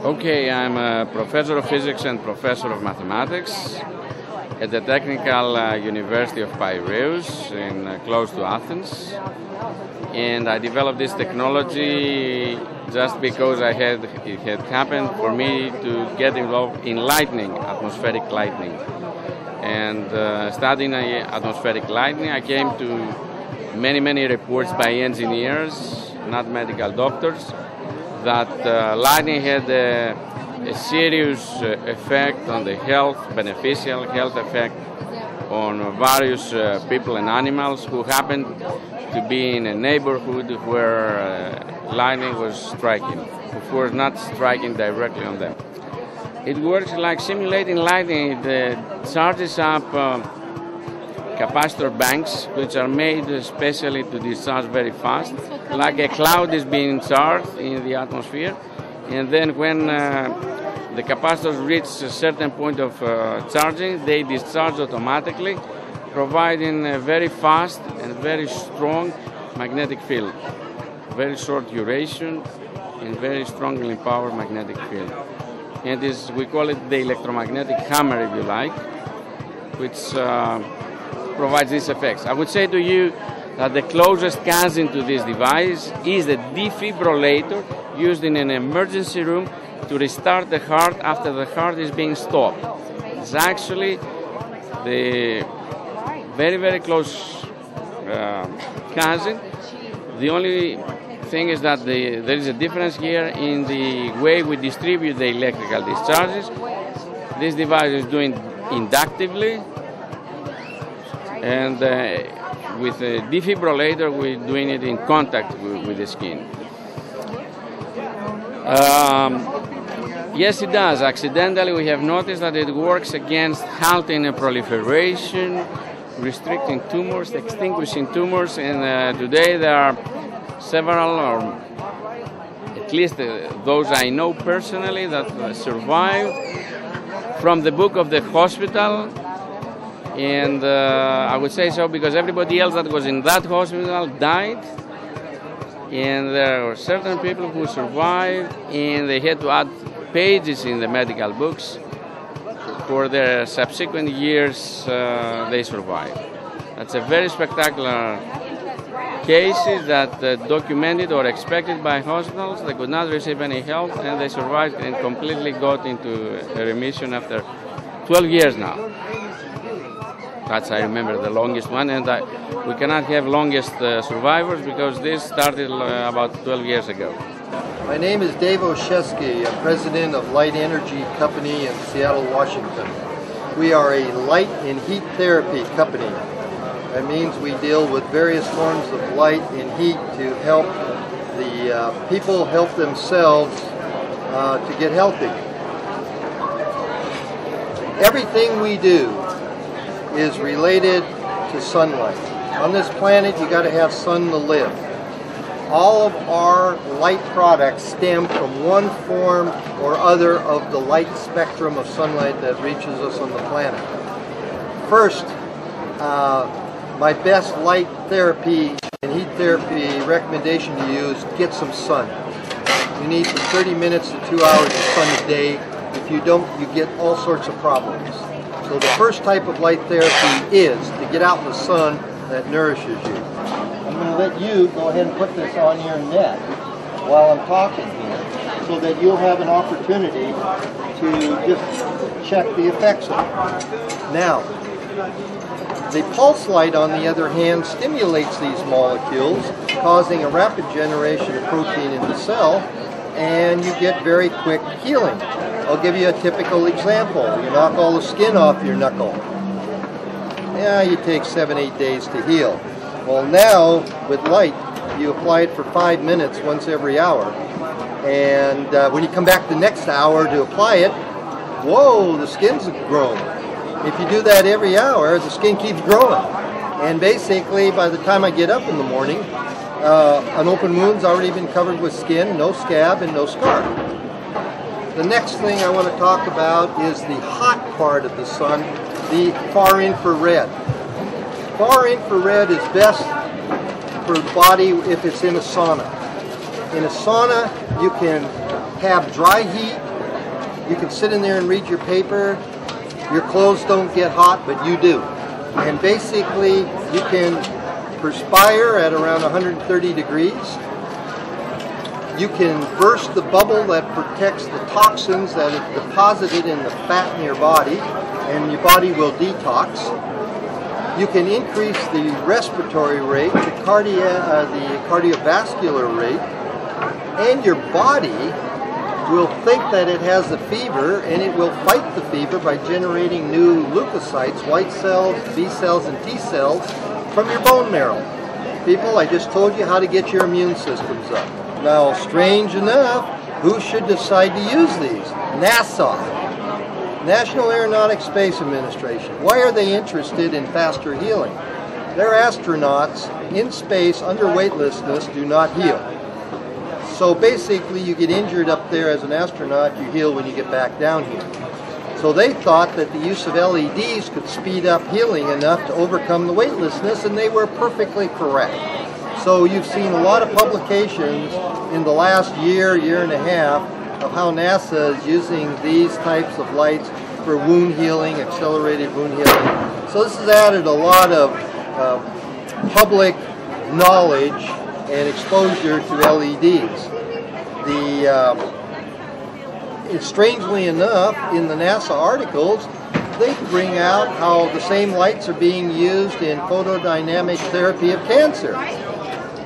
Okay, I'm a professor of physics and professor of mathematics at the Technical University of Piraeus in close to Athens. And I developed this technology just because it had happened for me to get involved in lightning, atmospheric lightning. And studying atmospheric lightning, I came to many reports by engineers, not medical doctors, that lightning had a serious effect on the health, beneficial health effect on various people and animals who happened to be in a neighborhood where lightning was striking, of course not striking directly on them. It works like simulating lightning. It charges up capacitor banks, which are made especially to discharge very fast, like a cloud is being charged in the atmosphere, and then when the capacitors reach a certain point of charging, they discharge automatically, providing a very fast and very strong magnetic field, very short duration and very strongly powered magnetic field. And we call it the electromagnetic hammer, if you like, which provides these effects. I would say to you that the closest cousin to this device is the defibrillator used in an emergency room to restart the heart after the heart is being stopped. It's actually the very close cousin. The only thing is that there is a difference here in the way we distribute the electrical discharges. This device is doing inductively, and with a defibrillator, we're doing it in contact with the skin. Yes, it does. Accidentally, we have noticed that it works against halting a proliferation, restricting tumors, extinguishing tumors, and today there are several, or at least those I know personally, that survived from the book of the hospital. And I would say so because everybody else that was in that hospital died, and there were certain people who survived, and they had to add pages in the medical books. For their subsequent years, they survived. That's a very spectacular cases that documented or expected by hospitals. They could not receive any help, and they survived and completely got into a remission after 12 years now. That's, I remember, the longest one, and we cannot have longest survivors because this started about 12 years ago. My name is Dave Oshesky. I'm president of Light Energy Company in Seattle, Washington. We are a light and heat therapy company. That means we deal with various forms of light and heat to help the people help themselves to get healthy. Everything we do is related to sunlight. On this planet, you got to have sun to live. All of our light products stem from one form or other of the light spectrum of sunlight that reaches us on the planet. First, my best light therapy and heat therapy recommendation to you is get some sun. You need from 30 minutes to 2 hours of sun a day. If you don't, you get all sorts of problems. So the first type of light therapy is to get out in the sun that nourishes you. I'm going to let you go ahead and put this on your neck while I'm talking here, so that you'll have an opportunity to just check the effects of it. Now, the pulse light, on the other hand, stimulates these molecules, causing a rapid generation of protein in the cell, and you get very quick healing. I'll give you a typical example. You knock all the skin off your knuckle. Yeah, you take 7-8 days to heal. Well, now, with light, you apply it for 5 minutes once every hour. And when you come back the next hour to apply it, whoa, the skin's grown. If you do that every hour, the skin keeps growing. And basically, by the time I get up in the morning, an open wound's already been covered with skin, no scab and no scar. The next thing I want to talk about is the hot part of the sun, the far infrared. Far infrared is best for the body if it's in a sauna. In a sauna, you can have dry heat You can sit in there and read your paper. Your clothes don't get hot, but you do. And basically, you can perspire at around 130 degrees. You can burst the bubble that protects the toxins that are deposited in the fat in your body, and your body will detox. You can increase the respiratory rate, the cardiovascular rate, and your body will think that it has a fever, and it will fight the fever by generating new leukocytes, white cells, B cells, and T cells from your bone marrow. People, I just told you how to get your immune systems up. Now, strange enough, who should decide to use these? NASA, National Aeronautics Space Administration. Why are they interested in faster healing? Their astronauts in space under weightlessness do not heal. So basically, you get injured up there as an astronaut, you heal when you get back down here. So they thought that the use of LEDs could speed up healing enough to overcome the weightlessness, and they were perfectly correct. So you've seen a lot of publications in the last year, year and a half, of how NASA is using these types of lights for wound healing, accelerated wound healing. So this has added a lot of public knowledge and exposure to LEDs. Strangely enough, in the NASA articles, they bring out how the same lights are being used in photodynamic therapy of cancer.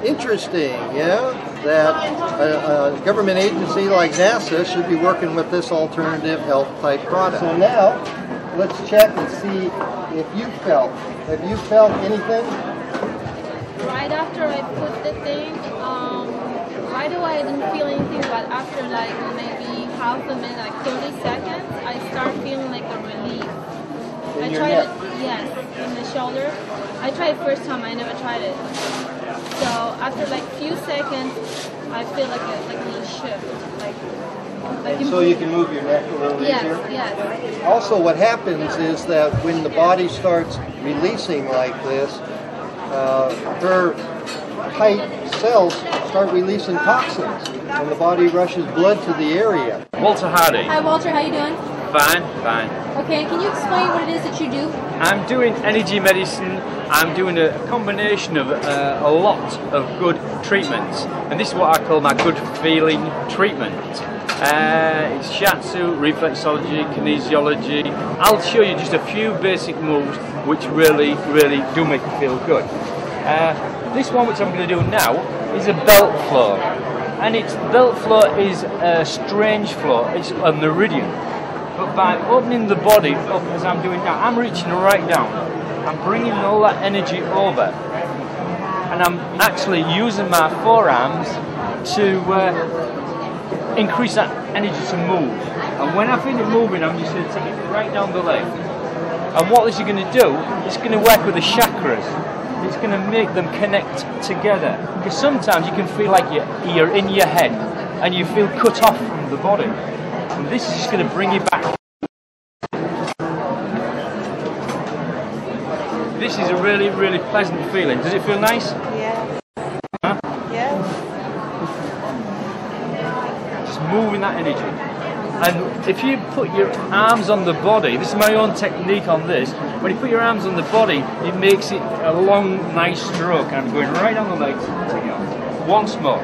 Interesting, yeah, that a government agency like NASA should be working with this alternative health type product. So now, let's check and see if you felt. Have you felt anything? Right after I put the thing, right away I didn't feel anything, but after like maybe half a minute, like 30 seconds, I start feeling like a relief. In your neck? Yes, in the shoulder. I tried it first time, I never tried it. So after like few seconds, I feel like a little shift. So you can move your neck a little easier? Yes. Also, what happens is that when the body starts releasing like this, her tight cells start releasing toxins, and the body rushes blood to the area. Walter Hardy. Hi Walter, how you doing? Fine. Okay, can you explain what it is that you do? I'm doing energy medicine. I'm doing a combination of a lot of good treatments, and this is what I call my good feeling treatment. It's shiatsu, reflexology, kinesiology. I'll show you just a few basic moves which really do make you feel good. This one which I'm going to do now is a belt flow, and belt flow is a strange flow. It's a meridian, but by opening the body up as I'm doing now, I'm reaching right down. I'm bringing all that energy over, and I'm actually using my forearms to increase that energy to move. And when I feel it moving, I'm just going to take it right down the leg. And what this is going to do, it's going to work with the chakras. It's going to make them connect together. Because sometimes you can feel like you're in your head and you feel cut off from the body. And this is just going to bring you back. This is a really pleasant feeling. Does it feel nice? Yeah. Huh? Yeah. Just moving that energy. And if you put your arms on the body, this is my own technique on this, when you put your arms on the body, it makes it a long, nice stroke. And I'm going right down the legs, take it off. Once more.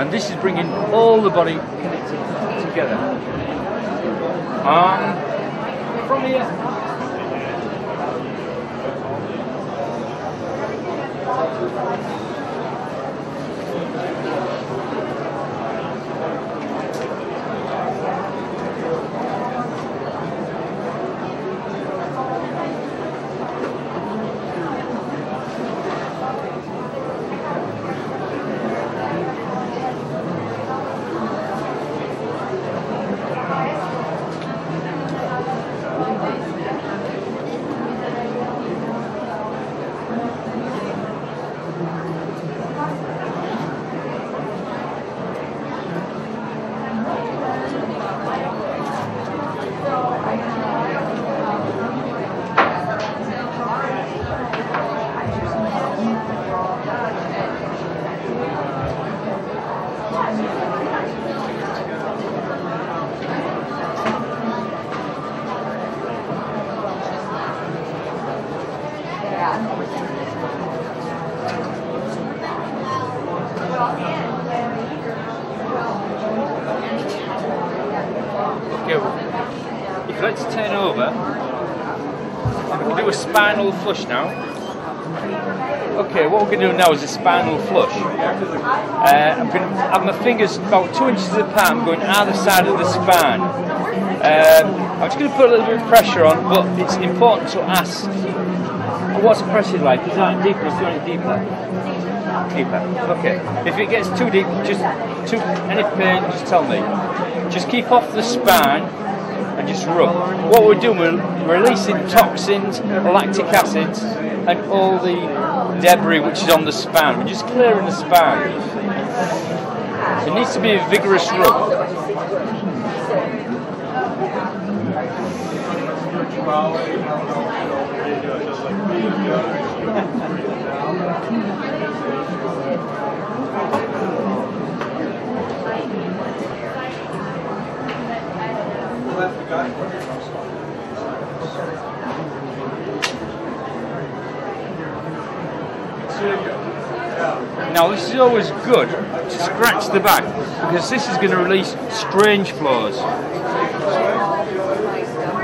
And this is bringing all the body connected together. From here. We can do a spinal flush now. Okay, what we're going to do now is a spinal flush. I'm going to have my fingers about 2 inches apart. I'm going either side of the spine. I'm just going to put a little bit of pressure on, but it's important to ask, what's the pressure like? Is that deeper? Is it deeper? Deeper. Okay. If it gets too deep, any pain, just tell me. Just keep off the spine and just rub. What we're doing, we're releasing toxins, lactic acids, and all the debris which is on the spine. We're just clearing the spine. It needs to be a vigorous rub. Now this is always good to scratch the back because this is going to release strange flows.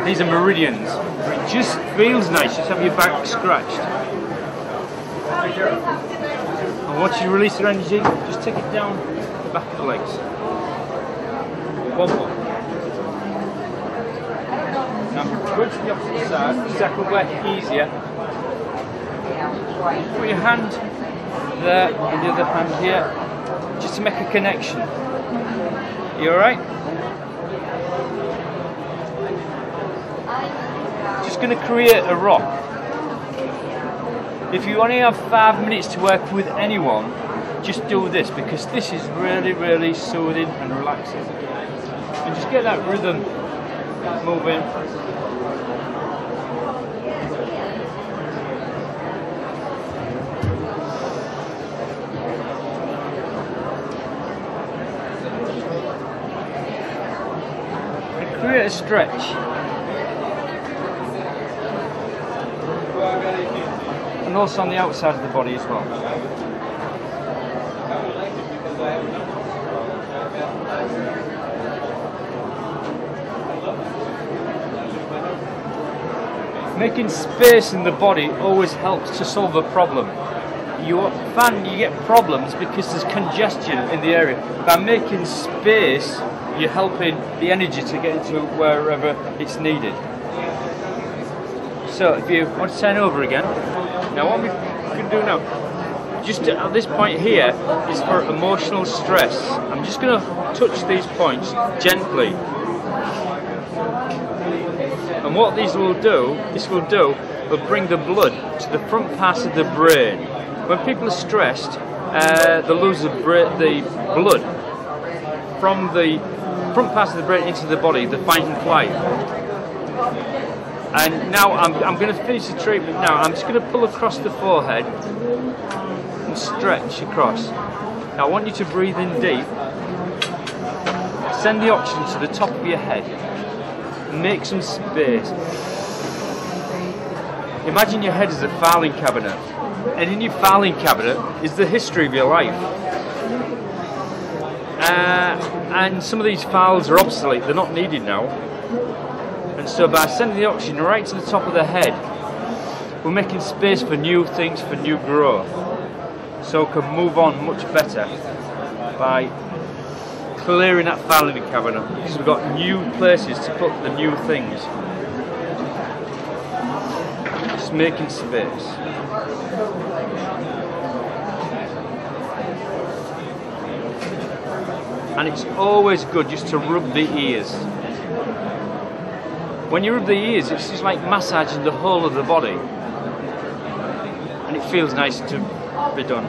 These are meridians. It just feels nice just have your back scratched. And once you release your energy, just take it down the back of the legs. One more. Now go to the opposite side, Sacro wedgie easier. Put your hand there and the other hand here, just to make a connection. You alright? Just going to create a rock. If you only have 5 minutes to work with anyone, just do this because this is really, really soothing and relaxing. And just get that rhythm moving. Create a stretch. And also on the outside of the body as well. Making space in the body always helps to solve a problem. You find you get problems because there's congestion in the area. By making space, you're helping the energy to get into wherever it's needed. So if you want to turn over again, now what we can do now, just at this point here is for emotional stress. I'm just going to touch these points gently. And what this will do will bring the blood to the front part of the brain. When people are stressed, they lose the blood from the front part of the brain into the body, the fight and flight. And now I'm going to finish the treatment now. I'm just going to pull across the forehead and stretch across. Now I want you to breathe in deep. Send the oxygen to the top of your head. Make some space. Imagine your head as a filing cabinet. And in your filing cabinet is the history of your life. And some of these files are obsolete, they're not needed now. And so by sending the oxygen right to the top of the head, we're making space for new things, for new growth. So we can move on much better by clearing that filing cabinet, because we've got new places to put the new things. Just making space. And it's always good just to rub the ears. When you rub the ears, it's just like massaging the whole of the body. And it feels nice to be done.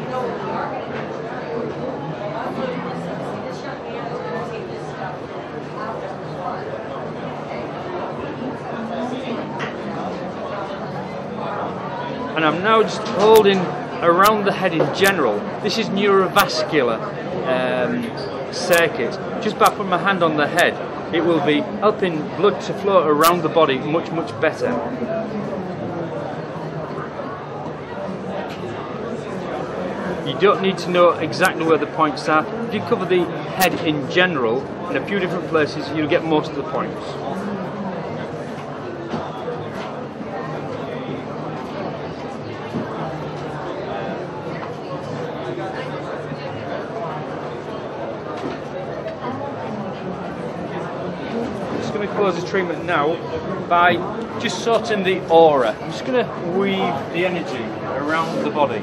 And I'm now just holding around the head in general. This is neurovascular circuit. Just by putting my hand on the head, it will be helping blood to flow around the body much, much better. You don't need to know exactly where the points are. If you cover the head in general in a few different places, you'll get most of the points. close the treatment now by just sorting the aura. I'm just going to weave the energy around the body.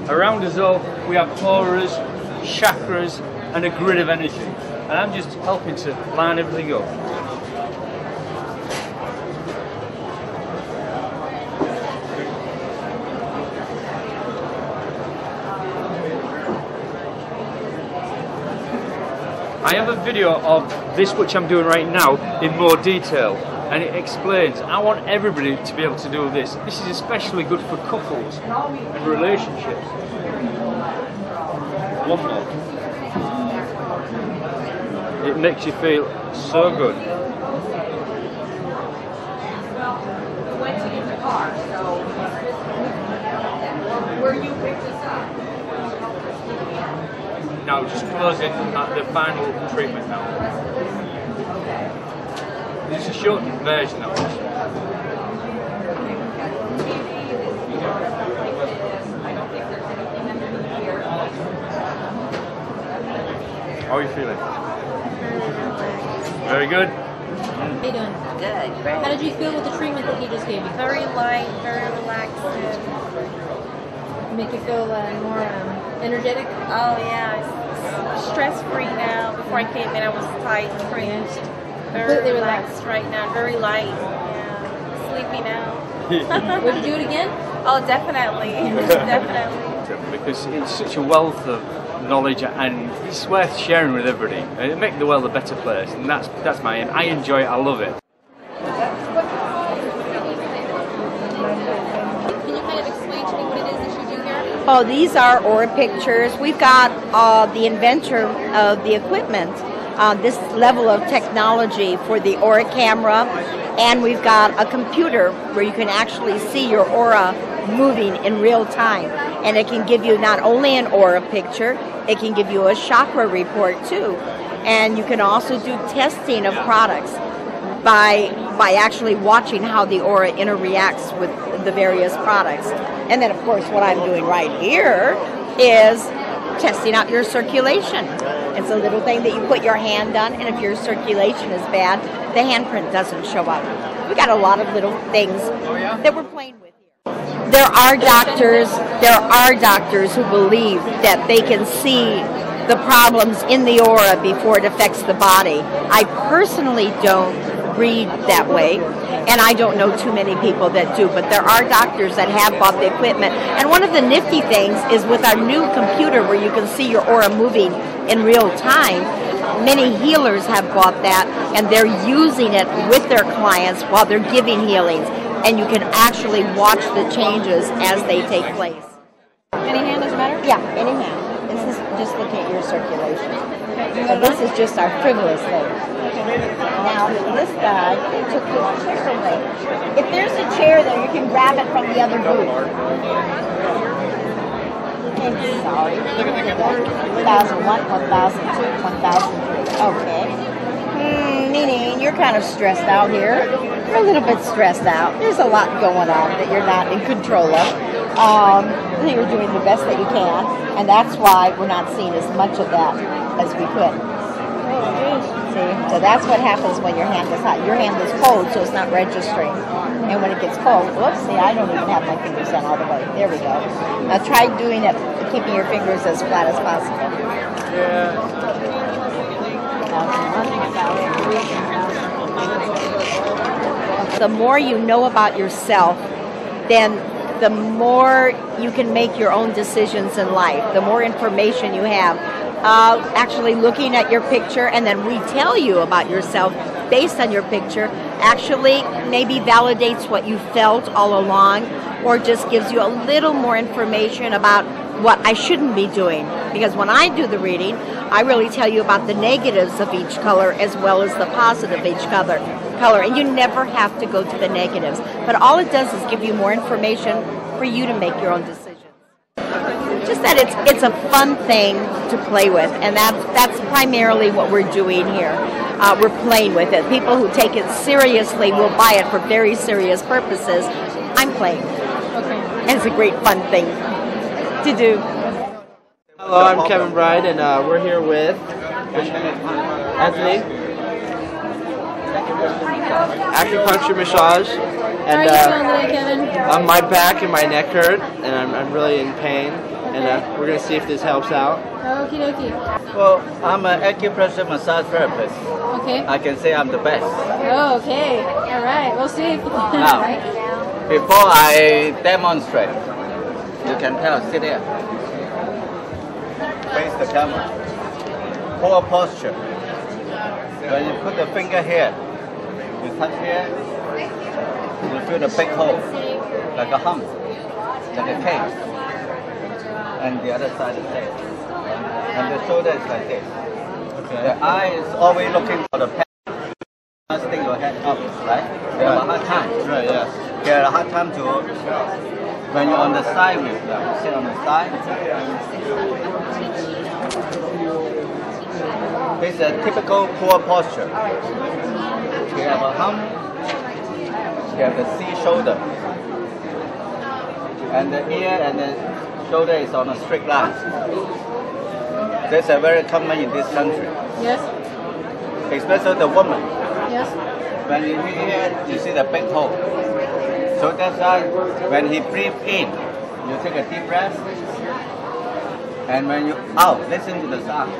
Around us all, we have auras, chakras, and a grid of energy. And I'm just helping to line everything up. I have a video of this which I'm doing right now in more detail, and it explains. I want everybody to be able to do this. This is especially good for couples and relationships. One more. It makes you feel so good. Now just closing at the final treatment now. This is a shortened version of this. How are you feeling? Very good. How are you doing? Good, great. How did you feel with the treatment that he just gave you? Very light, very relaxed. Make you feel more energetic? Oh yeah, stress-free now. Before I came in, I was tight, cringed. Very Completely relaxed right now, very light. Yeah, sleepy now. Would you do it again? Oh, definitely, definitely. Because it's such a wealth of knowledge and it's worth sharing with everybody. It makes the world a better place, and that's my aim. I enjoy it, I love it. Can you kind of explain to me what it is that you do here? Oh, these are aura pictures. We've got the inventor of the equipment, this level of technology for the aura camera, and we've got a computer where you can actually see your aura moving in real time. And it can give you not only an aura picture, it can give you a chakra report too. And you can also do testing of products by actually watching how the aura interreacts with the various products. And then of course what I'm doing right here is testing out your circulation. It's a little thing that you put your hand on, and if your circulation is bad, the handprint doesn't show up. We got a lot of little things that we're playing with here. There are doctors who believe that they can see the problems in the aura before it affects the body. I personally don't read that way, and I don't know too many people that do, but there are doctors that have bought the equipment. And one of the nifty things is with our new computer where you can see your aura moving in real time, many healers have bought that, and they're using it with their clients while they're giving healings, and you can actually watch the changes as they take place. Any hand doesn't matter? Yeah, any hand. This is just looking at your circulation. So this is just our frivolous thing. Now, this guy took the chair away. If there's a chair there, you can grab it from the other booth. Okay, sorry. 1001, 1002, 1003. Okay. Meaning you're kind of stressed out here. You're a little bit stressed out. There's a lot going on that you're not in control of. You're doing the best that you can, and that's why we're not seeing as much of that as we could. See? So that's what happens when your hand is hot. Your hand is cold, so it's not registering. And when it gets cold, whoops, see, I don't even have my fingers in all the way. There we go. Now try doing it, keeping your fingers as flat as possible. The more you know about yourself, then the more you can make your own decisions in life, the more information you have. Actually looking at your picture, and then we tell you about yourself based on your picture, actually maybe validates what you felt all along, or just gives you a little more information about what I shouldn't be doing. Because when I do the reading, I really tell you about the negatives of each color as well as the positive of each color. And you never have to go to the negatives. But all it does is give you more information for you to make your own decisions. Just that it's a fun thing to play with, and that's primarily what we're doing here. We're playing with it. People who take it seriously will buy it for very serious purposes. I'm playing. Okay. And it's a great fun thing to do. Hello, I'm Kevin Bride, and we're here with Anthony. Acupuncture massage, and How are you feeling today, Kevin? my back and my neck hurt, and I'm really in pain, and we're gonna see if this helps out. Okie dokie. Well, I'm an acupressure massage therapist. Okay. I can say I'm the best. Oh, okay. All right. We'll see. Now, before I demonstrate, you can tell, sit there. Face the camera. Poor posture. When you put the finger here, you touch here, you feel the big hole, like a hump, like a cave. And the other side is there. And the shoulder is like this. Okay. The eye is always looking for the pen. Stick your head up, right? You have a hard time. Right, yeah. You have a hard time to, when you're on the side view, sit on the side. This is a typical poor posture. You have a hump, you have the C shoulder. And the ear and the shoulder is on a straight line. That's a very common in this country. Yes. Especially the woman. Yes. When you hear, you see the big hole. So that's why when he breathes in, you take a deep breath. And when you out, listen to the sound.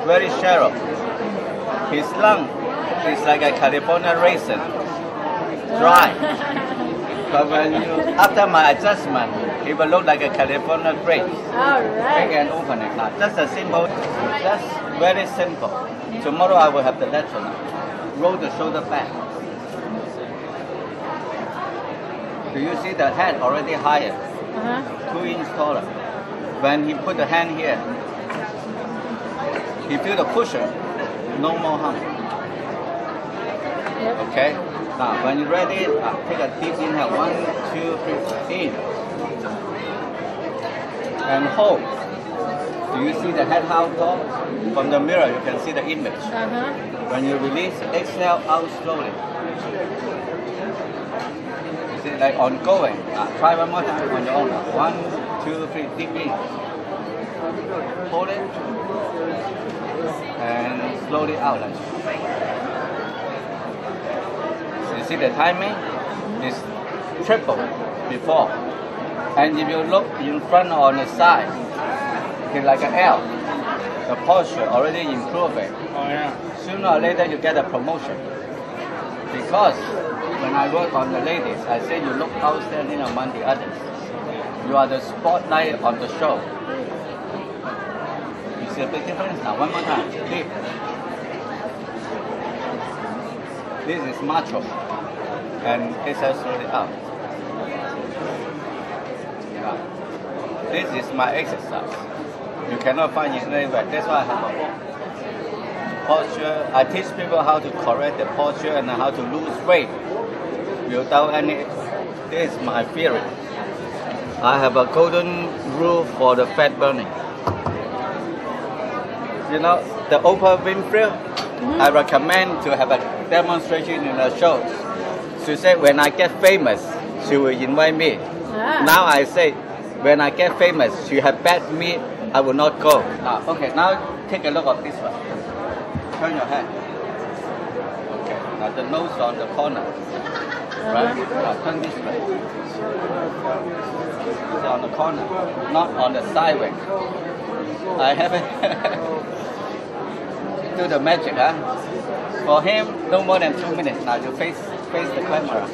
Very shallow. His lung is like a California raisin, dry. But when you, after my adjustment, it will look like a California grape. All right. Big and open it now. Just a simple, just very simple. Tomorrow I will have the lecture now. Roll the shoulder back. Do you see the head already higher? 2 inches taller. When he put the hand here, he feel the cushion, no more hump. Okay? Now, when you're ready, take a deep inhale. 1, 2, 3, in. And hold. Do you see the head how tall? From the mirror, you can see the image. When you release, exhale out slowly. You see, like ongoing. Try one more time on your own. 1, 2, 3, deep in. Hold it. And slowly out. Like you see the timing is triple before. And if you look in front or on the side, it's like an L. The posture already improving. Oh yeah. Sooner or later you get a promotion. Because when I work on the ladies, I say you look outstanding among the others. You are the spotlight on the show. You see a big difference now? One more time. Deep. This is macho. And exhale slowly out. This is my exercise. You cannot find it anywhere. That's why I have a book. Posture. I teach people how to correct the posture and how to lose weight without any. This is my theory. I have a golden rule for the fat burning. You know, the Oprah Winfrey, I recommend to have a demonstration in her shows. She said, when I get famous, she will invite me. Now I say, when I get famous, she have bad me, I will not go. Okay, now take a look at this one. Turn your head. Okay, now the nose on the corner. Right? Now turn this way. It's on the corner, not on the sideway. I haven't do the magic, huh? For him, no more than 2 minutes. Now you face the camera.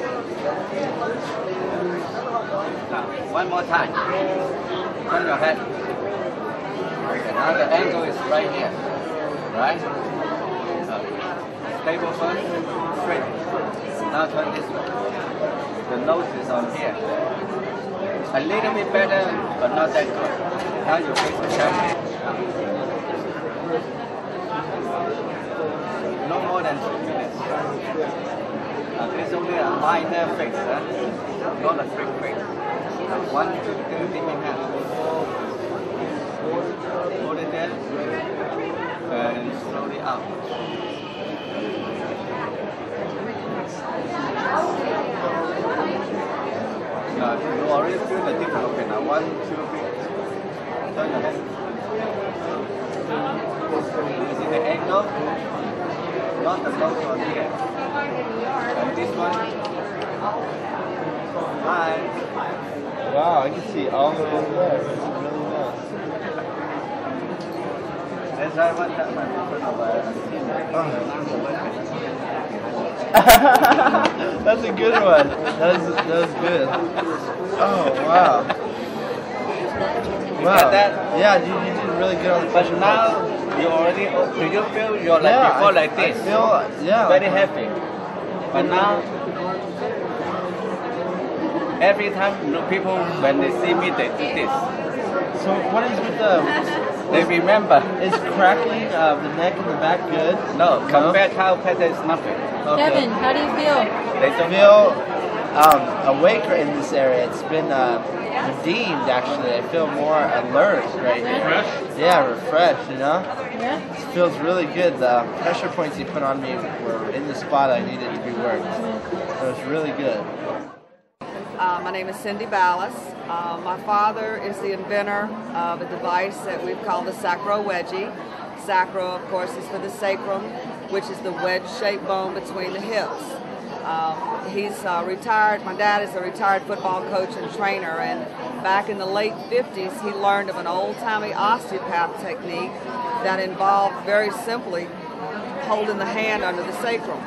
Now, one more time. Turn your head. Okay, now the angle is right here. Right? Stable first, straight. Now turn this way. The nose is on here. A little bit better, but not that good. Now you face the camera. No more than 2 minutes. It's only a minor fix, not a strict fix. 1, 2, 3, deep inhale. Hold it there. And slowly out. Now you already feel the difference. Okay, now 1, 2, 3. see the angle? Not the nose on here. And this one. Hi. Wow, I can see all the way there. It's really nice. That's right, what that one. That's a good one. That was good. Oh, wow. You got that? Yeah, you did really good on the But pressure now, you already, do you feel you're like before like this? I feel, yeah. Very happy. But now, every time people, when they see me, they do this. So what is with the... They remember. Is crackling of the neck and the back good? No, compared to chiropractor is nothing. Okay. Kevin, how do you feel? They don't feel awake in this area. It's been redeemed, actually. I feel more alert right here. Refreshed? Yeah, refreshed, you know? Yeah? It feels really good. The pressure points you put on me were in the spot I needed to be worked. So it's really good. My name is Cindy Ballas. My father is the inventor of a device that we've called the Sacro wedgie. Sacro, of course, is for the sacrum, which is the wedge-shaped bone between the hips. He's retired. My dad is a retired football coach and trainer, and back in the late 50s, he learned of an old-timey osteopath technique that involved, very simply, holding the hand under the sacrum.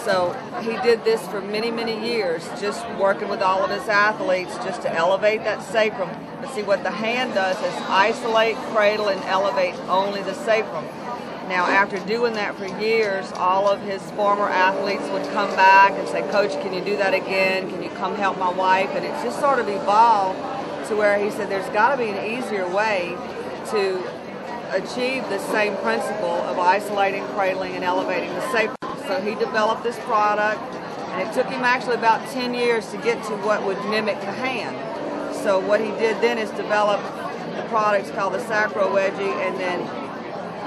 So he did this for many, many years, just working with all of his athletes just to elevate that sacrum. But see, what the hand does is isolate, cradle, and elevate only the sacrum. Now, after doing that for years, all of his former athletes would come back and say, "Coach, can you do that again? Can you come help my wife?" And it's just sort of evolved to where he said there's got to be an easier way to achieve the same principle of isolating, cradling, and elevating the sacrum. So he developed this product, and it took him actually about 10 years to get to what would mimic the hand. So what he did then is develop the products called the Sacro wedgie, and then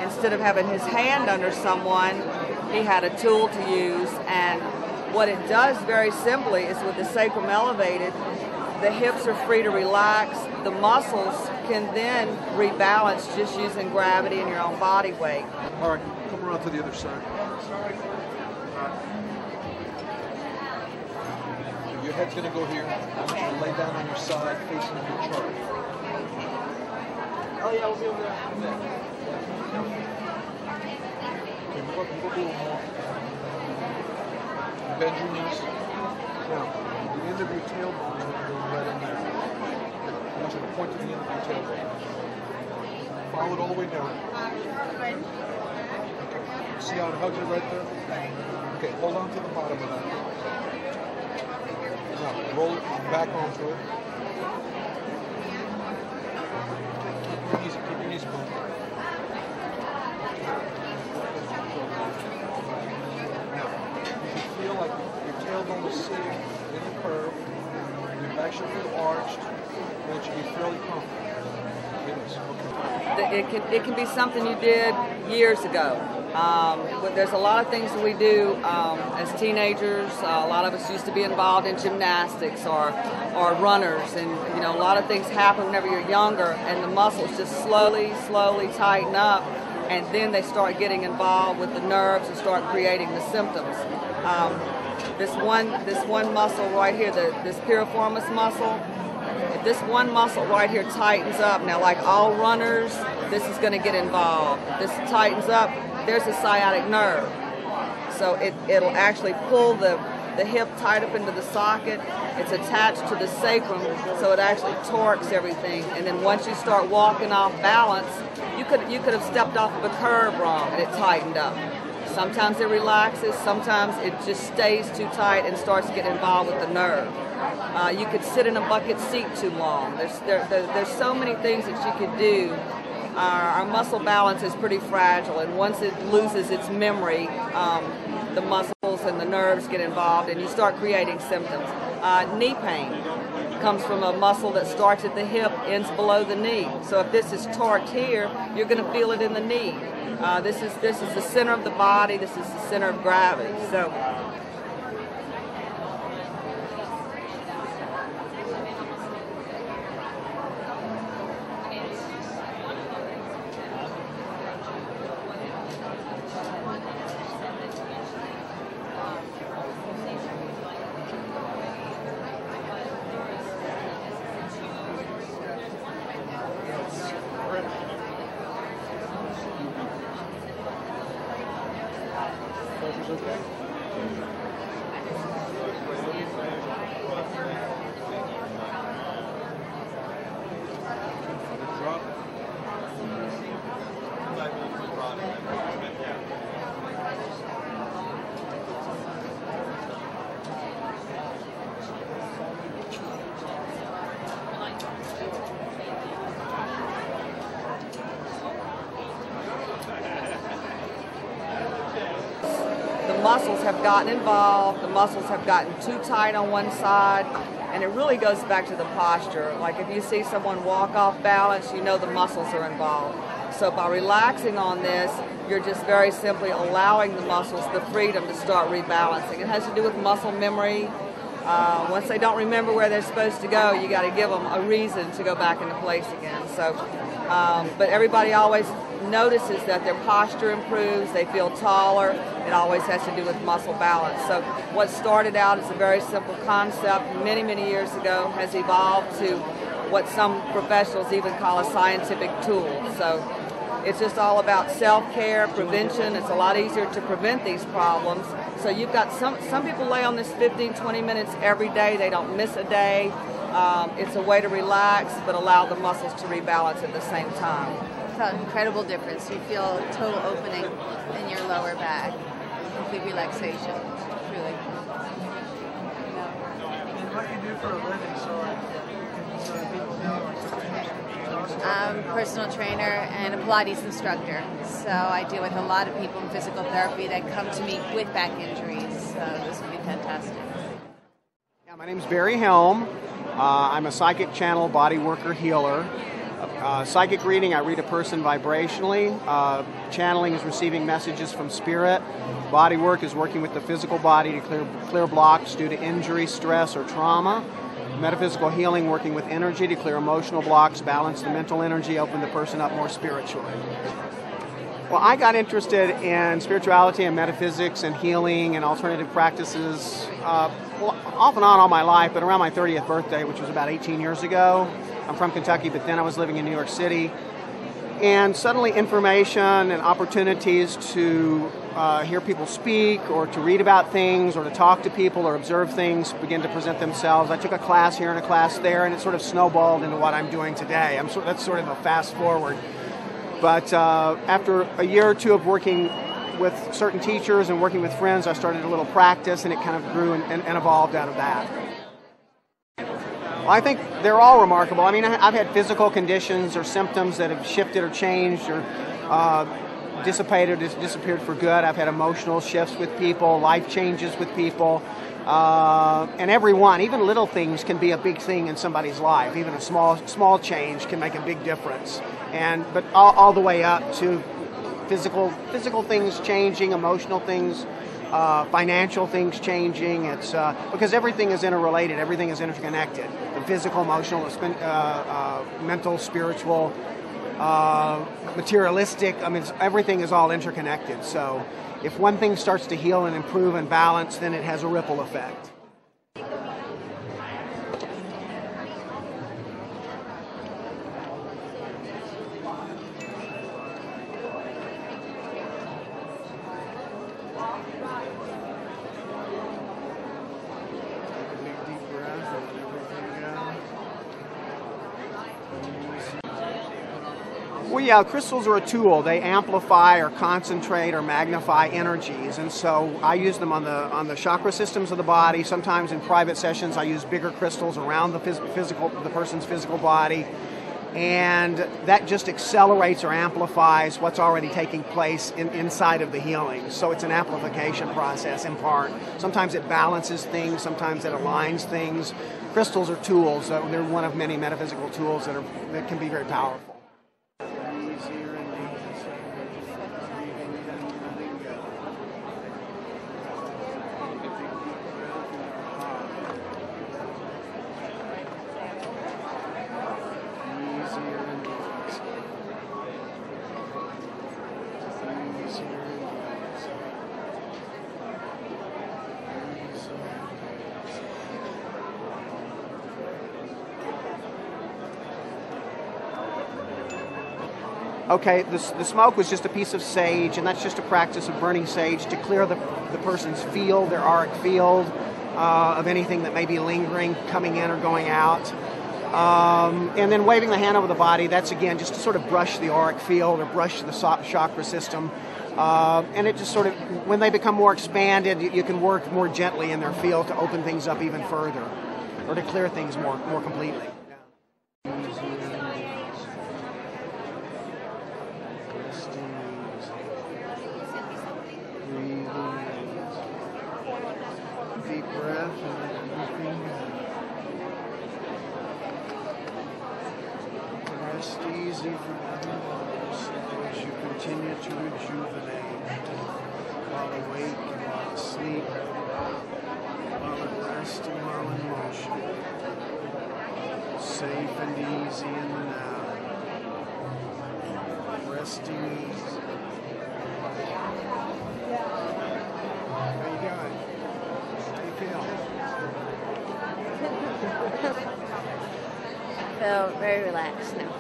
instead of having his hand under someone, he had a tool to use. And what it does very simply is with the sacrum elevated, the hips are free to relax. The muscles can then rebalance just using gravity and your own body weight. All right, come around to the other side. Your head's going to go here. I want you to lay down on your side, facing your chart. Oh yeah, we'll be over there. Okay, move up a little more. Bend your knees. Now, the end of your tailbone is going to go right in there. I want you to point to the end of your tailbone. Follow it all the way down. Okay. See how it hugs it right there? Okay, hold on to the bottom of that. Now, roll it back onto it. Keep your knees moving. Now, you should feel like your tailbone is sitting in the curve, your back should feel arched, and it should be fairly comfortable. It is, okay. It can be something you did years ago. There's a lot of things that we do as teenagers. A lot of us used to be involved in gymnastics or runners, and you know, a lot of things happen whenever you're younger, and the muscles just slowly tighten up, and then they start getting involved with the nerves and start creating the symptoms. This one muscle right here, this piriformis muscle. If this one muscle right here tightens up, now like all runners, this is going to get involved. If this tightens up, there's a sciatic nerve. So it'll actually pull the hip tight up into the socket. It's attached to the sacrum, so it actually torques everything. And then once you start walking off balance, you could have stepped off of a curb wrong and it tightened up. Sometimes it relaxes, sometimes it just stays too tight and starts to get involved with the nerve. You could sit in a bucket seat too long. There's so many things that you could do. Our muscle balance is pretty fragile, and once it loses its memory, the muscles and the nerves get involved, and you start creating symptoms. Knee pain comes from a muscle that starts at the hip, ends below the knee. So if this is torqued here, you're going to feel it in the knee. This is the center of the body. This is the center of gravity. So. shoulders, okay? Drop. The muscles have gotten involved, the muscles have gotten too tight on one side, and it really goes back to the posture. Like if you see someone walk off balance, you know the muscles are involved. So by relaxing on this, you're just very simply allowing the muscles the freedom to start rebalancing. It has to do with muscle memory. Once they don't remember where they're supposed to go, you got to give them a reason to go back into place again. So, but everybody always notices that their posture improves, they feel taller. It always has to do with muscle balance. So what started out as a very simple concept many, many years ago has evolved to what some professionals even call a scientific tool. So it's just all about self-care, prevention. It's a lot easier to prevent these problems. So you've got some people lay on this 15, 20 minutes every day. They don't miss a day. It's a way to relax but allow the muscles to rebalance at the same time. It's an incredible difference. You feel total opening in your lower back, complete relaxation, truly. And what you do for a living, so people know, I'm a personal trainer and a Pilates instructor. So I deal with a lot of people in physical therapy that come to me with back injuries. So this would be fantastic. Yeah, my name's Barry Helm. I'm a psychic channel body worker healer. Psychic reading, I read a person vibrationally. Channeling is receiving messages from spirit. Body work is working with the physical body to clear blocks due to injury, stress, or trauma. Metaphysical healing, working with energy to clear emotional blocks, balance the mental energy, open the person up more spiritually. Well, I got interested in spirituality and metaphysics and healing and alternative practices off and on all my life, but around my 30th birthday, which was about 18 years ago. I'm from Kentucky, but then I was living in New York City. And suddenly information and opportunities to hear people speak or to read about things or to talk to people or observe things begin to present themselves. I took a class here and a class there, and it sort of snowballed into what I'm doing today. That's sort of a fast forward. But after a year or two of working with certain teachers and working with friends, I started a little practice, and it kind of grew and evolved out of that. Well, I think they're all remarkable. I mean, I've had physical conditions or symptoms that have shifted or changed or dissipated or disappeared for good. I've had emotional shifts with people, life changes with people, and every one, even little things, can be a big thing in somebody's life. Even a small change can make a big difference. But all the way up to physical things changing, emotional things, financial things changing. It's because everything is interrelated, everything is interconnected. The physical, emotional, mental, spiritual, materialistic. I mean, everything is all interconnected. So if one thing starts to heal and improve and balance, then it has a ripple effect. Well, yeah, crystals are a tool. They amplify or concentrate or magnify energies, and so I use them on the chakra systems of the body. Sometimes in private sessions, I use bigger crystals around the person's physical body, and that just accelerates or amplifies what's already taking place inside of the healing. So it's an amplification process in part. Sometimes it balances things, sometimes it aligns things. Crystals are tools. They're one of many metaphysical tools that can be very powerful. okay, the smoke was just a piece of sage, and that's just a practice of burning sage to clear the person's field, their auric field, of anything that may be lingering, coming in or going out. And then waving the hand over the body, that's again just to sort of brush the auric field or brush the chakra system. And it just sort of, when they become more expanded, you can work more gently in their field to open things up even further or to clear things more completely. Deep breath and everything. Rest easy from others as you continue to rejuvenate while awake and while asleep, while at rest and while in motion. Safe and easy in the now. Resting easy. How you doing? How you feel? I feel very relaxed now.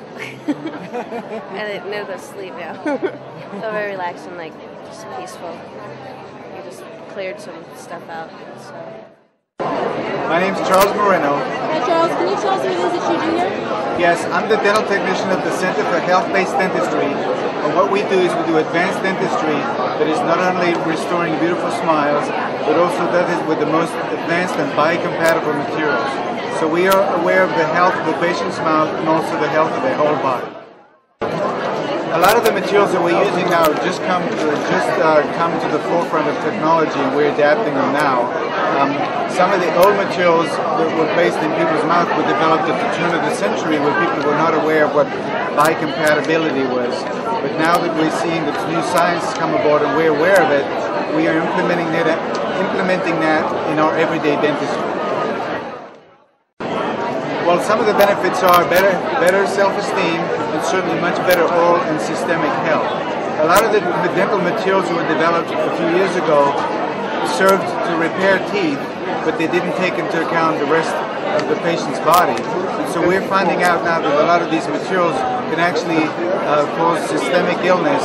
And I know to sleep now. Feel very relaxed and like just peaceful. You just cleared some stuff out. So. My name's Charles Moreno. Hi Charles, can you tell us what it is that you do here? Yes, I'm the dental technician of the Center for Health-Based Dentistry. And what we do is we do advanced dentistry that is not only restoring beautiful smiles, but also does it with the most advanced and biocompatible materials. So we are aware of the health of the patient's mouth and also the health of their whole body. A lot of the materials that we're using now just come to the forefront of technology, and we're adapting them now. Some of the old materials that were placed in people's mouth were developed at the turn of the century, where people were not aware of what biocompatibility was. But now that we're seeing that new science come aboard and we're aware of it, we are implementing that in our everyday dentistry. Well, some of the benefits are better self-esteem and certainly much better oral and systemic health. A lot of the dental materials that were developed a few years ago served to repair teeth, but they didn't take into account the rest of the patient's body. And so we're finding out now that a lot of these materials can actually cause systemic illness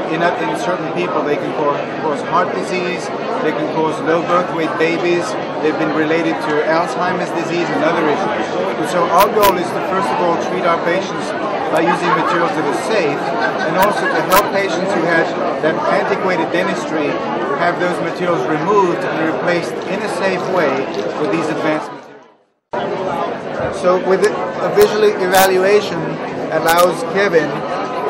in certain people. They can cause heart disease, they can cause low birth weight babies, they've been related to Alzheimer's disease and other issues. And so our goal is to first of all treat our patients by using materials that are safe, and also to help patients who have that antiquated dentistry have those materials removed and replaced in a safe way with these advanced materials. So with a visual evaluation allows Kevin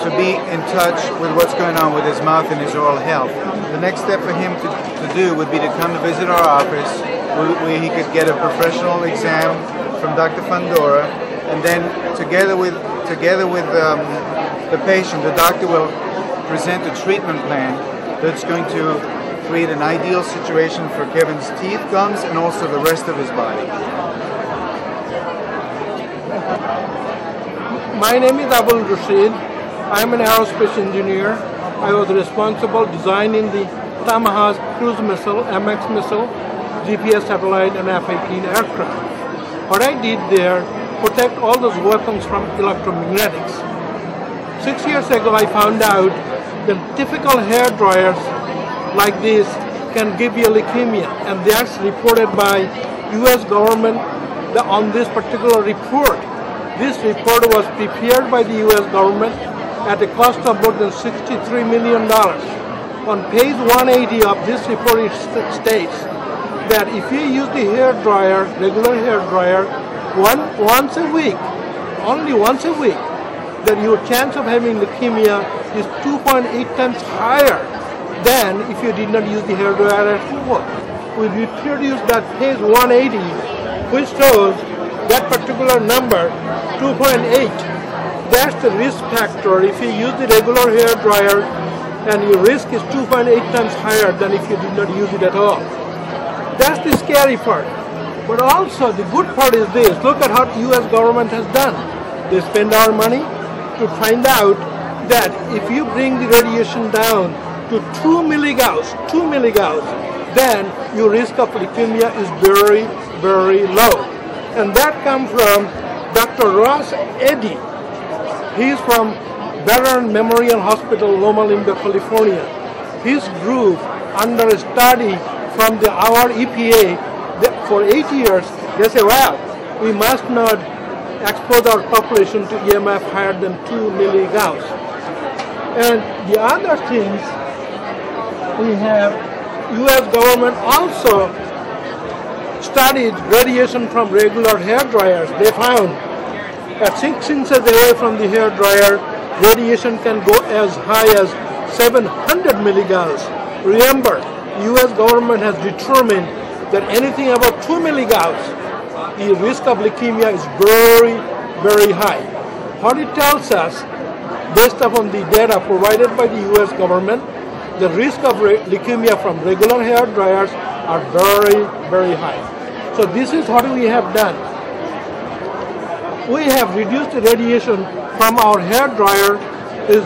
to be in touch with what's going on with his mouth and his oral health. The next step for him to do would be to come to visit our office, where he could get a professional exam from Dr. Fundora, and then together with the patient, the doctor will present a treatment plan that's going to create an ideal situation for Kevin's teeth, gums, and also the rest of his body. My name is Abul Rashid. I am an aerospace engineer. I was responsible designing the Tomahawk cruise missile, MX missile, GPS satellite, and F-18 aircraft. What I did there, protect all those weapons from electromagnetics. 6 years ago, I found out that typical hair dryers like this can give you leukemia, and that's reported by U.S. government on this particular report. This report was prepared by the U.S. government at a cost of more than $63 million. On page 180 of this report, it states that if you use the hair dryer, regular hair dryer, once a week, only once a week, then your chance of having leukemia is 2.8 times higher than if you did not use the hair dryer at all. We reproduce that page 180, which shows that particular number, 2.8. That's the risk factor. If you use the regular hair dryer, and your risk is 2.8 times higher than if you did not use it at all. That's the scary part. But also the good part is this. Look at what the U.S. government has done. They spend our money to find out that if you bring the radiation down to 2 milligauss, then your risk of leukemia is very, very low. And that comes from Dr. Ross Eddy. He's from Veteran Memorial Hospital, Loma Linda, California. His group, under a study from our EPA, for 8 years, they say, well, we must not expose our population to EMF higher than 2 milligauss. And the other things, we have U.S. government also studied radiation from regular hair dryers. They found at 6 inches away from the hair dryer, radiation can go as high as 700 milligauss. Remember, U.S. government has determined that anything about 2 milligauss, the risk of leukemia is very, very high. What it tells us, based upon the data provided by the U.S. government, the risk of leukemia from regular hair dryers are very, very high. So this is what we have done. We have reduced the radiation from our hair dryer is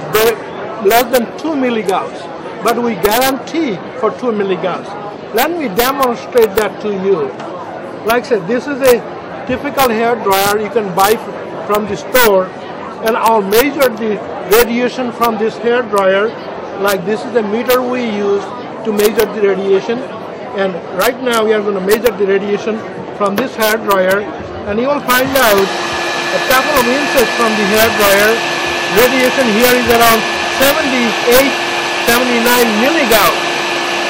less than 2 milligauss, but we guarantee for 2 milligauss. Let me demonstrate that to you. Like I said, this is a typical hair dryer you can buy from the store, and I'll measure the radiation from this hair dryer. Like this is a meter we use to measure the radiation, and right now we are going to measure the radiation from this hair dryer, and you will find out a couple of inches from the hair dryer, radiation here is around 78, 79 milligauss.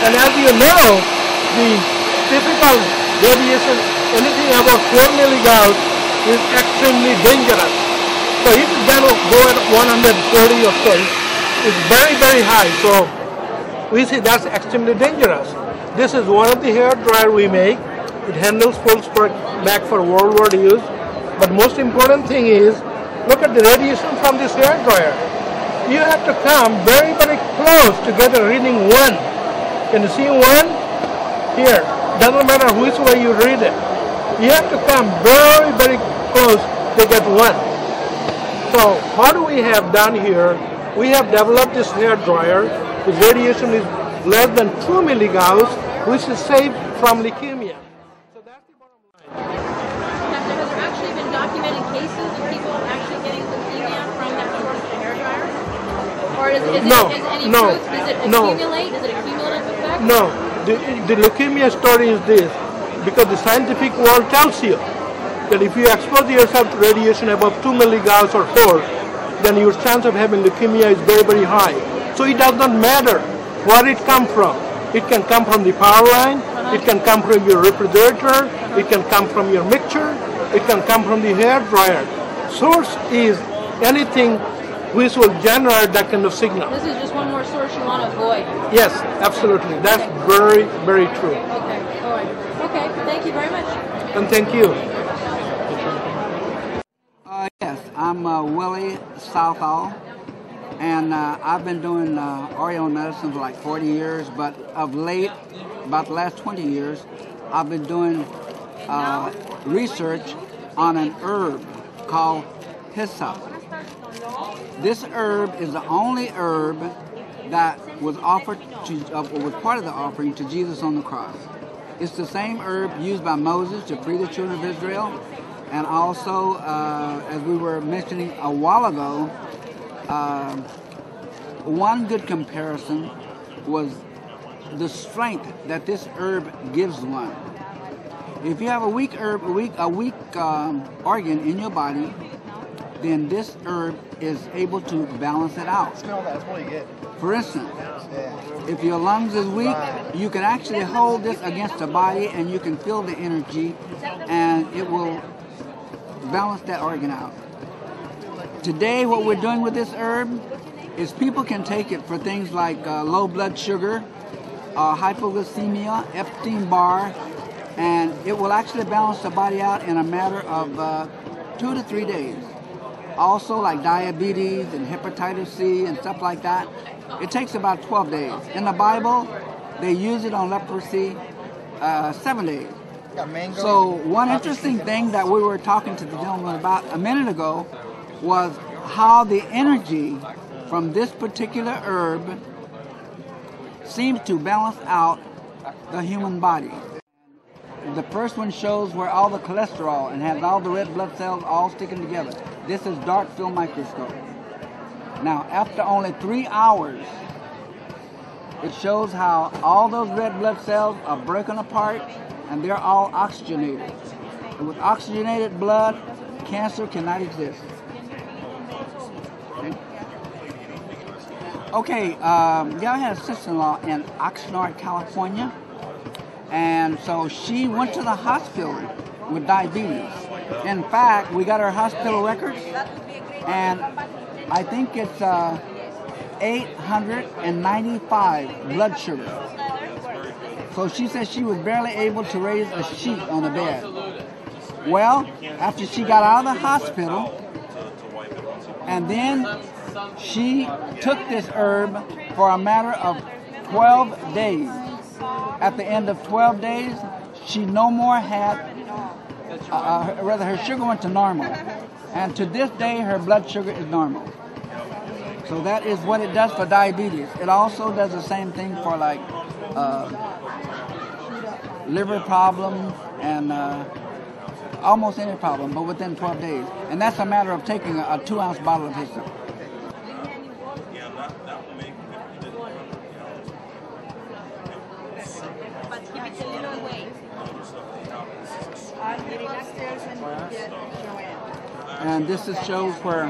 And as you know, the typical radiation, anything above 4 milligauss is extremely dangerous. So if it's going to go at 140 or so, it's very, very high. So we see that's extremely dangerous. This is one of the hair dryer we make. It handles full spark back for World War use. But most important thing is, look at the radiation from this hair dryer. You have to come very, very close to get a reading 1. Can you see 1? Here. Doesn't matter which way you read it. You have to come very, very close to get 1. So what we have done here, we have developed this hair dryer. The radiation is less than 2 milligauss, which is safe from leukemia. Documented cases of people actually getting leukemia from that shortage of hair dryers? Or is it any proof? Does it accumulate? Does it accumulative effect? No. The leukemia story is this, because the scientific world tells you that if you expose yourself to radiation above 2 milligauss or 4, then your chance of having leukemia is very, very high. So it does not matter where it comes from. It can come from the power line, it can come from your refrigerator, it can come from your mixture, it can come from the hair dryer. Source is anything which will generate that kind of signal. This is just one more source you want to avoid. Yes, absolutely. That's very, very true. Okay, all right. Okay, thank you very much. And thank you. Yes, I'm Willie Southall, and I've been doing Oriental medicine for like 40 years, but of late, about the last 20 years, I've been doing research on an herb called hyssop. This herb is the only herb that was offered to, was part of the offering to Jesus on the cross. It's the same herb used by Moses to free the children of Israel, and also, as we were mentioning a while ago, one good comparison was the strength that this herb gives one. If you have a weak herb, a weak organ in your body, then this herb is able to balance it out. For instance, if your lungs is weak, you can actually hold this against the body and you can feel the energy and it will balance that organ out. Today, what we're doing with this herb is people can take it for things like low blood sugar, hypoglycemia, Epstein-Barr, and it will actually balance the body out in a matter of 2 to 3 days. Also, like diabetes and hepatitis C and stuff like that, it takes about 12 days. In the Bible, they use it on leprosy 7 days. So one interesting thing that we were talking to the gentleman about a minute ago was how the energy from this particular herb seems to balance out the human body. The first one shows where all the cholesterol and has all the red blood cells all sticking together. This is dark field microscope. Now, after only 3 hours, it shows how all those red blood cells are broken apart and they're all oxygenated. And with oxygenated blood, cancer cannot exist. Okay, I had a sister-in-law in Oxnard, California, and so she went to the hospital with diabetes. In fact, we got her hospital records, and I think it's 895 blood sugar. So she said she was barely able to raise a sheet on the bed. Well, after she got out of the hospital, and then she took this herb for a matter of 12 days. At the end of 12 days, she no more had, her sugar went to normal. And to this day, her blood sugar is normal. So that is what it does for diabetes. It also does the same thing for like liver problems and almost any problem, but within 12 days. And that's a matter of taking a 2-ounce bottle of hyssop. And this is shows where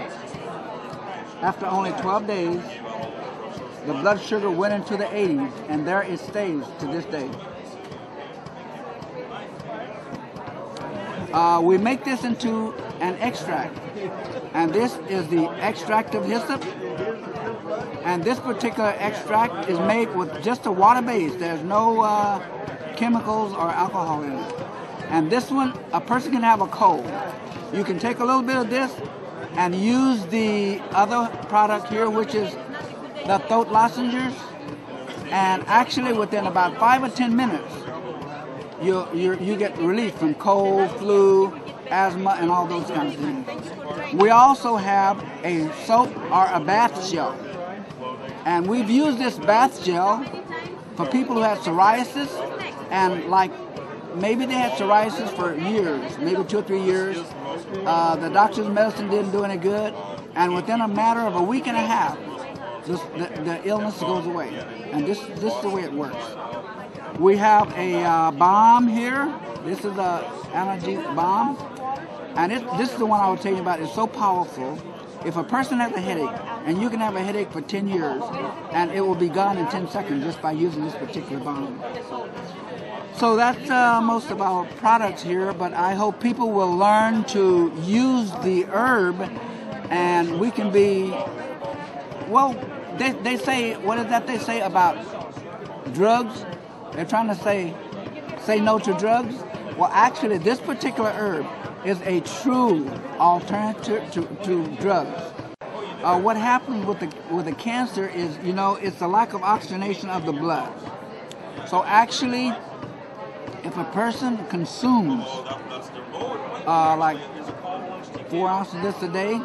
after only 12 days, the blood sugar went into the 80s, and there it stays to this day. We make this into an extract, and this is the extract of hyssop. And this particular extract is made with just a water base. There's no chemicals or alcohol in it. And this one, a person can have a cold. You can take a little bit of this and use the other product here, which is the throat lozenges. And actually, within about 5 or 10 minutes, you get relief from cold, flu, asthma, and all those kinds of things. We also have a soap or a bath gel. And we've used this bath gel for people who have psoriasis, and like maybe they had psoriasis for years, maybe 2 or 3 years. The doctor's medicine didn't do any good, and within a matter of a week and a half, the illness goes away. And this is the way it works. We have a balm here. This is the analgesic balm, and this is the one I was telling you about. It's so powerful. If a person has a headache, and you can have a headache for 10 years, and it will be gone in 10 seconds just by using this particular balm. So that's most of our products here, but I hope people will learn to use the herb, and we can be, well, they say, what is that they say about drugs? They're trying to say no to drugs. Well, actually, this particular herb is a true alternative to drugs. What happens with the cancer is, it's the lack of oxygenation of the blood. So actually, if a person consumes like 4 ounces of this a day,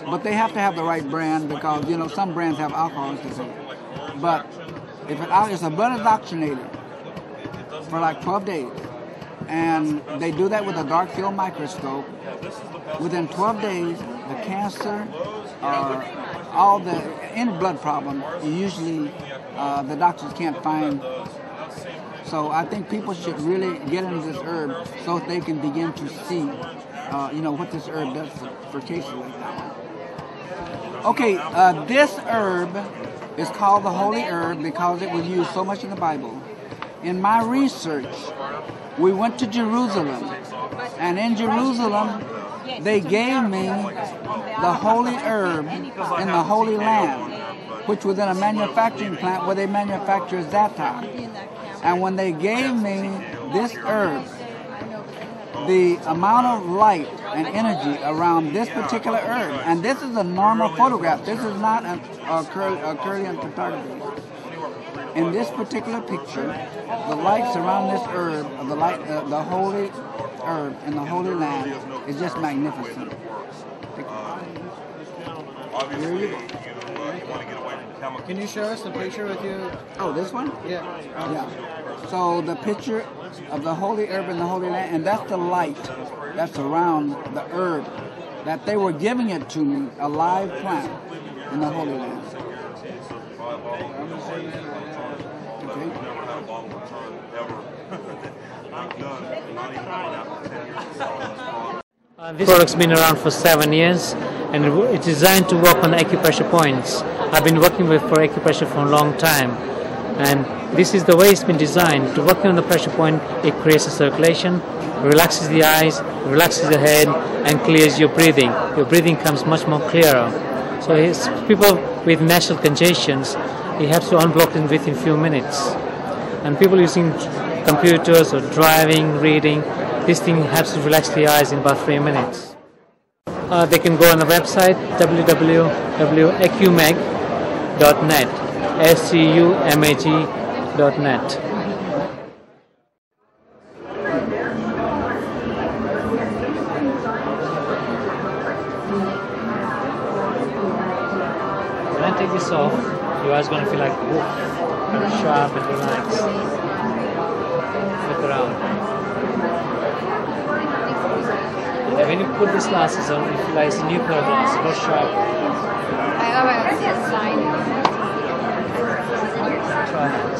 but they have to have the right brand, because some brands have alcohol in it. But if the blood is oxygenated for like 12 days, and they do that with a dark field microscope, within 12 days, the cancer or any blood problem, usually the doctors can't find. So I think people should really get into this herb so they can begin to see, what this herb does for cases like that one. Okay, this herb is called the holy herb because it was used so much in the Bible. In my research, we went to Jerusalem, and in Jerusalem, they gave me the holy herb in the Holy Land, which was in a manufacturing plant where they manufacture za'atar. And when they gave me this herb, the amount of light and energy around this particular herb, and this is a normal photograph, this is not a Curlian photography. In this particular picture, the lights around this herb, the holy herb in the Holy Land, is just magnificent. Here you go. Can you show us the picture with you? Oh, this one? Yeah. Yeah. So the picture of the holy herb in the Holy Land, and that's the light that's around the herb, that they were giving it to me, a live plant. in the Holy Land. This product's been around for 7 years, and it's designed to work on acupressure points. I've been working for acupressure for a long time, and this is the way it's been designed. To work on the pressure point, it creates a circulation, relaxes the eyes, relaxes the head, and clears your breathing. Your breathing comes much more clearer. So people with nasal congestions, you have to unblock them within a few minutes. And people using computers or driving, reading, this thing helps to relax the eyes in about 3 minutes. They can go on the website www.acumag.net, SCUMAG.net. When I take this off, your eyes going to feel like woof, very sharp and relaxed. Look around. And when you put these glasses on, you feel like it's a new pair of glasses, more sharp. I love it. It's a sign. Try that.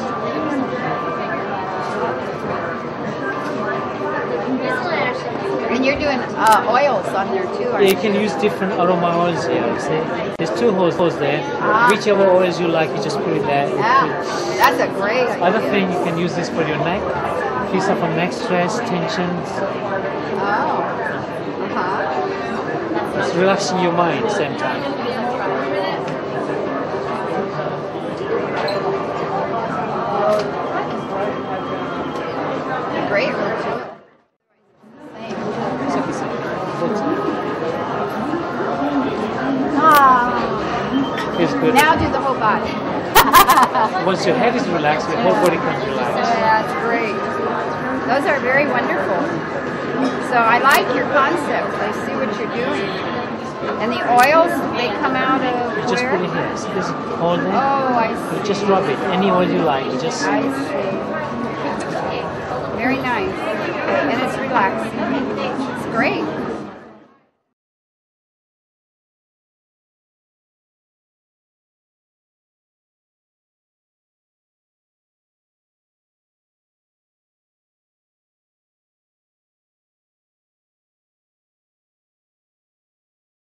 And you're doing oils on there too, aren't Yeah, you can use different aroma oils here. You see, there's 2 holes there. Whichever oils you like, you just put it there. That's a great idea. Other thing, you can use this for your neck. If you suffer neck stress, tensions. It's relaxing your mind at the same time. Great. Feels good. Now do the whole body. Once your head is relaxed, your whole body comes relaxed. That's great. Those are very wonderful. So I like your concept. I see what you're doing. And the oils, they come out of You just where? put it here. See this hole there? Oh, I see. You just rub it. Any oil you like. You just. I see. Very nice. And it's relaxing. It's great.